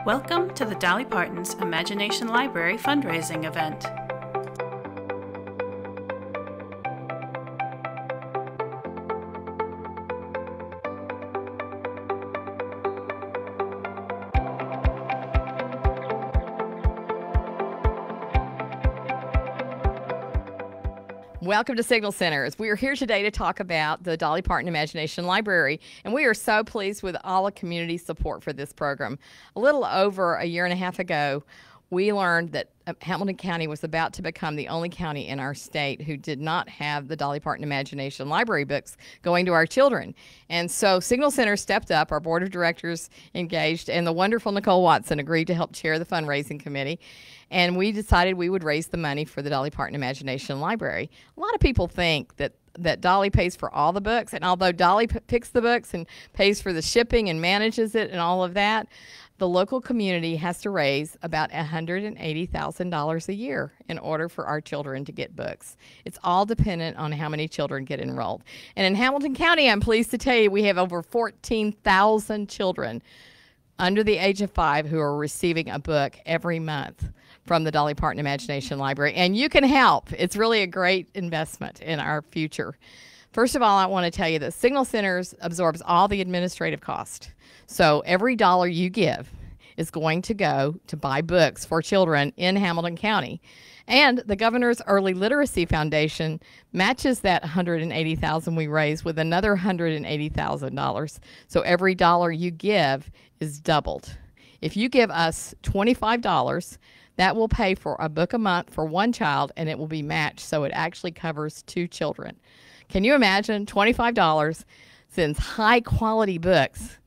Welcome to the Dolly Parton's Imagination Library fundraising event. Welcome to Signal Centers. We are here today to talk about the Dolly Parton Imagination Library, and we are so pleased with all the community support for this program. A little over a year and a half ago, we learned that Hamilton County was about to become the only county in our state who did not have the Dolly Parton Imagination Library books going to our children. And so Signal Center stepped up, our board of directors engaged, and the wonderful Nicole Watson agreed to help chair the fundraising committee. And we decided we would raise the money for the Dolly Parton Imagination Library. A lot of people think that Dolly pays for all the books, and although Dolly picks the books and pays for the shipping and manages it and all of that, the local community has to raise about $180,000 a year in order for our children to get books. It's all dependent on how many children get enrolled. And in Hamilton County, I'm pleased to tell you, we have over 14,000 children under the age of 5 who are receiving a book every month from the Dolly Parton Imagination Library. And you can help. It's really a great investment in our future. First of all, I want to tell you that Signal Centers absorbs all the administrative cost. So every dollar you give is going to go to buy books for children in Hamilton County. And the Governor's Early Literacy Foundation matches that $180,000 we raise with another $180,000. So every dollar you give is doubled. If you give us $25, that will pay for a book a month for one child, and it will be matched, so it actually covers 2 children. Can you imagine? $25 sends high-quality books,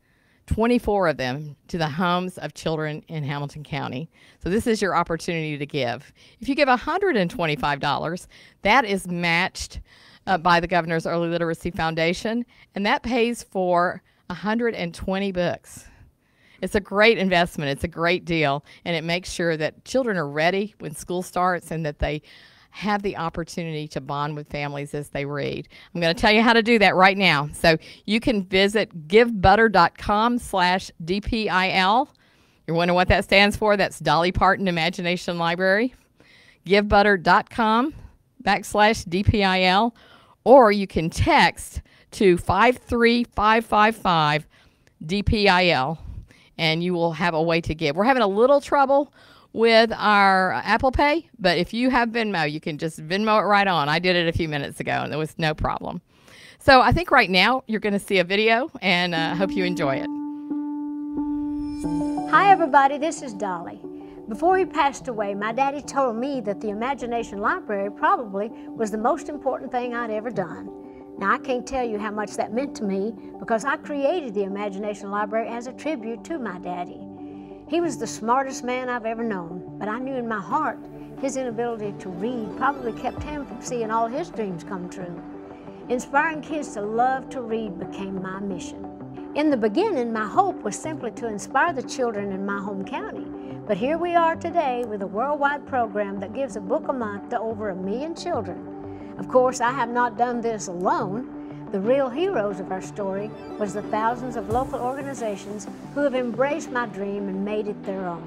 24 of them, to the homes of children in Hamilton County. So this is your opportunity to give. If you give $125, that is matched by the Governor's Early Literacy Foundation, and that pays for 120 books. It's a great investment. It's a great deal, and it makes sure that children are ready when school starts and that they have the opportunity to bond with families as they read. I'm going to tell you how to do that right now. So you can visit givebutter.com/DPIL. You're wondering what that stands for? That's Dolly Parton Imagination Library. givebutter.com/DPIL, or you can text to 53555 DPIL, and you will have a way to give. We're having a little trouble with our Apple Pay, but if you have Venmo, you can just Venmo it right on. I did it a few minutes ago, and there was no problem. So I think right now you're going to see a video, and I hope you enjoy it. Hi everybody, this is Dolly. Before he passed away, my daddy told me that the Imagination Library probably was the most important thing I'd ever done. Now I can't tell you how much that meant to me because I created the Imagination Library as a tribute to my daddy. He was the smartest man I've ever known, but I knew in my heart his inability to read probably kept him from seeing all his dreams come true. Inspiring kids to love to read became my mission. In the beginning, my hope was simply to inspire the children in my home county, but here we are today with a worldwide program that gives a book a month to over 1 million children. Of course, I have not done this alone. The real heroes of our story was the thousands of local organizations who have embraced my dream and made it their own.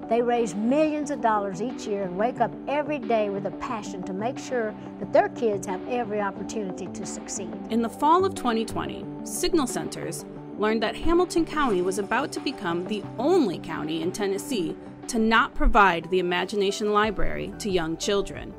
They raise millions of dollars each year and wake up every day with a passion to make sure that their kids have every opportunity to succeed. In the fall of 2020, Signal Centers learned that Hamilton County was about to become the only county in Tennessee to not provide the Imagination Library to young children.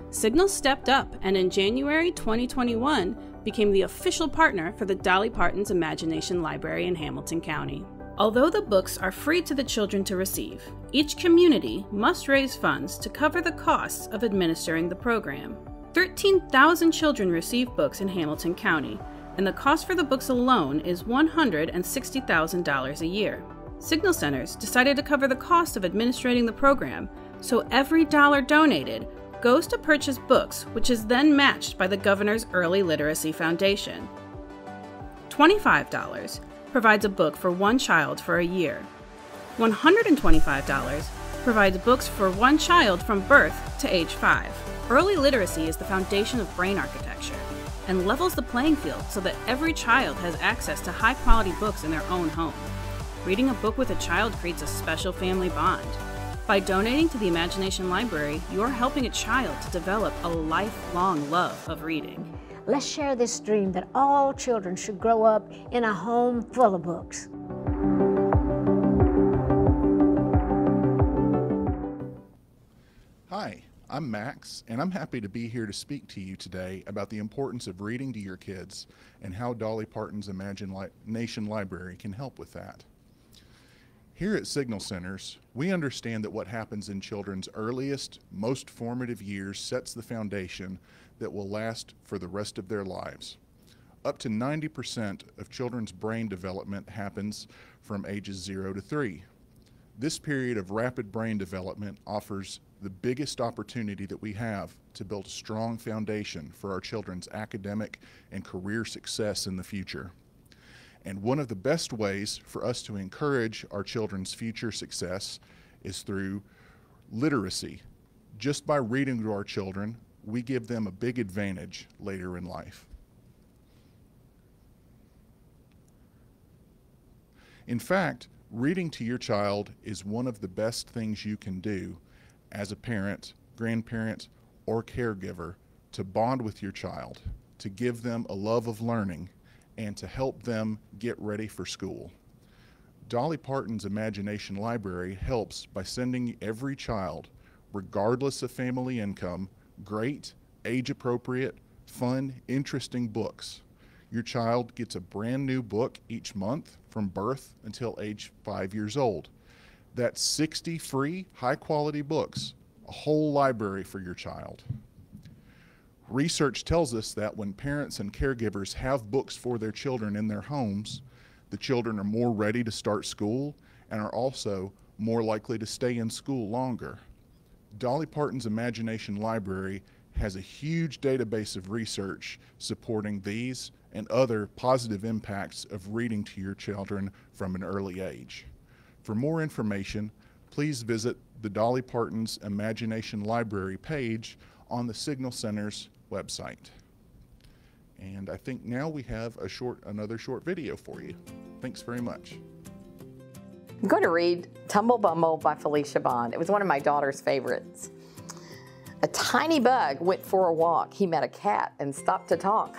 Signal stepped up, and in January 2021 became the official partner for the Dolly Parton's Imagination Library in Hamilton County. Although the books are free to the children to receive, each community must raise funds to cover the costs of administering the program. 13,000 children receive books in Hamilton County, and the cost for the books alone is $160,000 a year. Signal Centers decided to cover the cost of administrating the program, so every dollar donated goes to purchase books, which is then matched by the Governor's Early Literacy Foundation. $25 provides a book for one child for a year. $125 provides books for one child from birth to age 5. Early literacy is the foundation of brain architecture and levels the playing field so that every child has access to high-quality books in their own home. Reading a book with a child creates a special family bond. By donating to the Imagination Library, you're helping a child to develop a lifelong love of reading. Let's share this dream that all children should grow up in a home full of books. Hi, I'm Max, and I'm happy to be here to speak to you today about the importance of reading to your kids and how Dolly Parton's Imagination Library can help with that. Here at Signal Centers, we understand that what happens in children's earliest, most formative years sets the foundation that will last for the rest of their lives. Up to 90% of children's brain development happens from ages 0 to 3. This period of rapid brain development offers the biggest opportunity that we have to build a strong foundation for our children's academic and career success in the future. And one of the best ways for us to encourage our children's future success is through literacy. Just by reading to our children, we give them a big advantage later in life. In fact, reading to your child is one of the best things you can do as a parent, grandparent, or caregiver to bond with your child, to give them a love of learning, and to help them get ready for school. Dolly Parton's Imagination Library helps by sending every child, regardless of family income, great, age-appropriate, fun, interesting books. Your child gets a brand new book each month from birth until age 5 years old. That's 60 free, high-quality books, a whole library for your child. Research tells us that when parents and caregivers have books for their children in their homes, the children are more ready to start school and are also more likely to stay in school longer. Dolly Parton's Imagination Library has a huge database of research supporting these and other positive impacts of reading to your children from an early age. For more information, please visit the Dolly Parton's Imagination Library page on the Signal Center's website. And I think now we have another short video for you. Thanks very much. I'm going to read Tumble Bumble by Felicia Bond. It was one of my daughter's favorites. A tiny bug went for a walk. He met a cat and stopped to talk.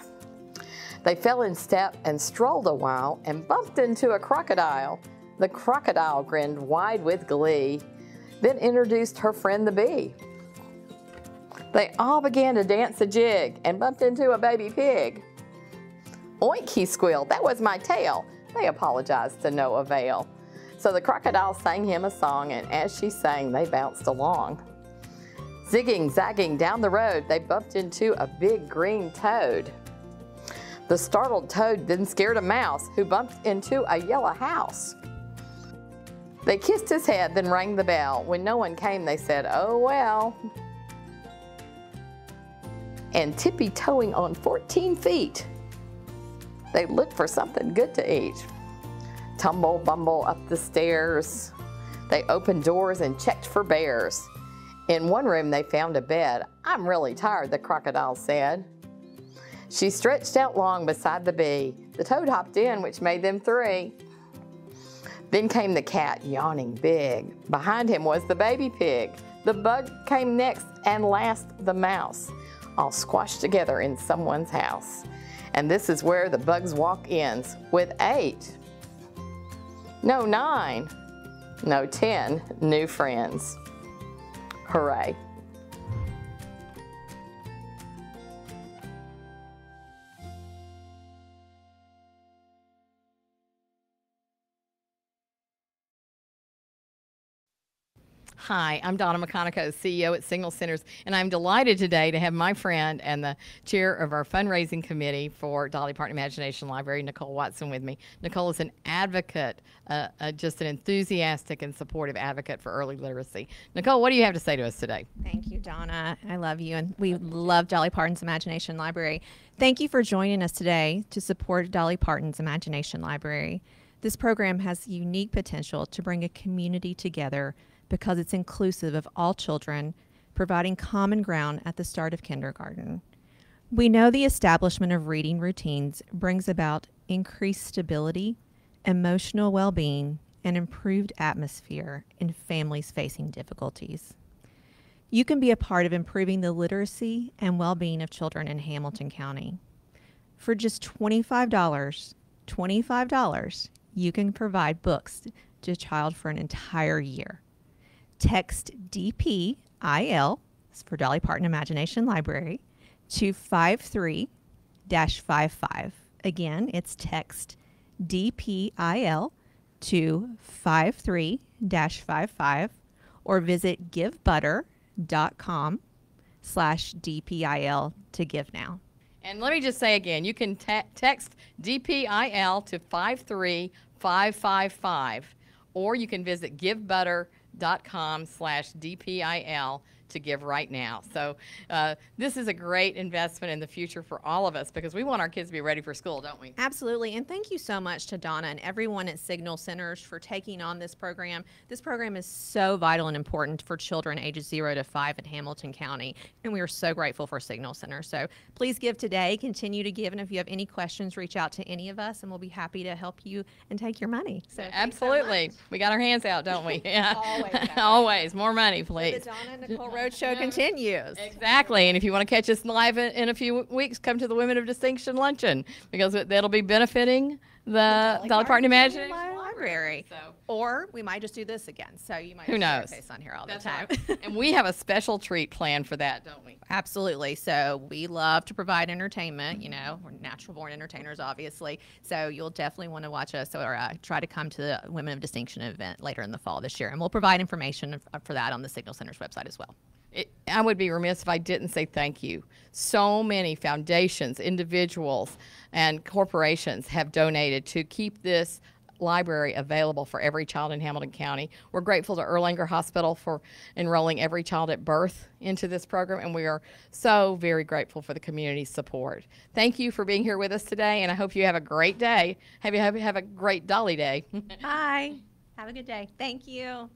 They fell in step and strolled a while and bumped into a crocodile. The crocodile grinned wide with glee, then introduced her friend the bee. They all began to dance a jig and bumped into a baby pig. Oink, he squealed, that was my tail. They apologized to no avail. So the crocodile sang him a song, and as she sang, they bounced along. Zigging, zagging down the road, they bumped into a big green toad. The startled toad then scared a mouse who bumped into a yellow house. They kissed his head, then rang the bell. When no one came, they said, oh well. And tippy-toeing on 14 feet, they looked for something good to eat. Tumble, bumble up the stairs. They opened doors and checked for bears. In one room, they found a bed. I'm really tired, the crocodile said. She stretched out long beside the bee. The toad hopped in, which made them three. Then came the cat, yawning big. Behind him was the baby pig. The bug came next, and last the mouse, all squashed together in someone's house. And this is where the bug's walk ends, with 8, no 9, no 10 new friends. Hooray. Hi, I'm Donna McConico, CEO at Signal Centers, and I'm delighted today to have my friend and the chair of our fundraising committee for Dolly Parton Imagination Library, Nicole Watson, with me. Nicole is an advocate, just an enthusiastic and supportive advocate for early literacy. Nicole, what do you have to say to us today? Thank you, Donna. I love you, and we love Dolly Parton's Imagination Library. Thank you for joining us today to support Dolly Parton's Imagination Library. This program has unique potential to bring a community together because it's inclusive of all children, providing common ground at the start of kindergarten. We know the establishment of reading routines brings about increased stability, emotional well-being, and improved atmosphere in families facing difficulties. You can be a part of improving the literacy and well-being of children in Hamilton County. For just $25, you can provide books to a child for an entire year. Text DPIL, for Dolly Parton Imagination Library, to 53-55. Again, it's text DPIL to 53-55, or visit givebutter.com/DPIL to give now. And let me just say again, you can text DPIL to 53555, or you can visit givebutter.com/DPIL to give right now. So this is a great investment in the future for all of us, because we want our kids to be ready for school, don't we? Absolutely. And thank you so much to Donna and everyone at Signal Centers for taking on this program. This program is so vital and important for children ages 0 to 5 in Hamilton County, and we are so grateful for Signal Center. So please give today, continue to give, and if you have any questions, reach out to any of us, and we'll be happy to help you and take your money. So absolutely. We got our hands out, don't we? Yeah. Always. Always. More money, please. The Donna and Nicole Road Show continues. Exactly. And if you want to catch us live in a few weeks, come to the Women of Distinction Luncheon, because that'll be benefiting the Dolly Parton Imagination Library. So. Or we might just do this again. So you might Who knows? see our face on here all That's the time. right. And we have a special treat planned for that, don't we? Absolutely. So we love to provide entertainment. You know, we're natural born entertainers, obviously. So you'll definitely want to watch us or try to come to the Women of Distinction event later in the fall this year. And we'll provide information for that on the Signal Center's website as well. I would be remiss if I didn't say thank you. So many foundations, individuals, and corporations have donated to keep this library available for every child in Hamilton County. We're grateful to Erlanger Hospital for enrolling every child at birth into this program, and we are so very grateful for the community's support. Thank you for being here with us today, and I hope you have a great day. Have a great Dolly Day. Bye. Have a good day. Thank you.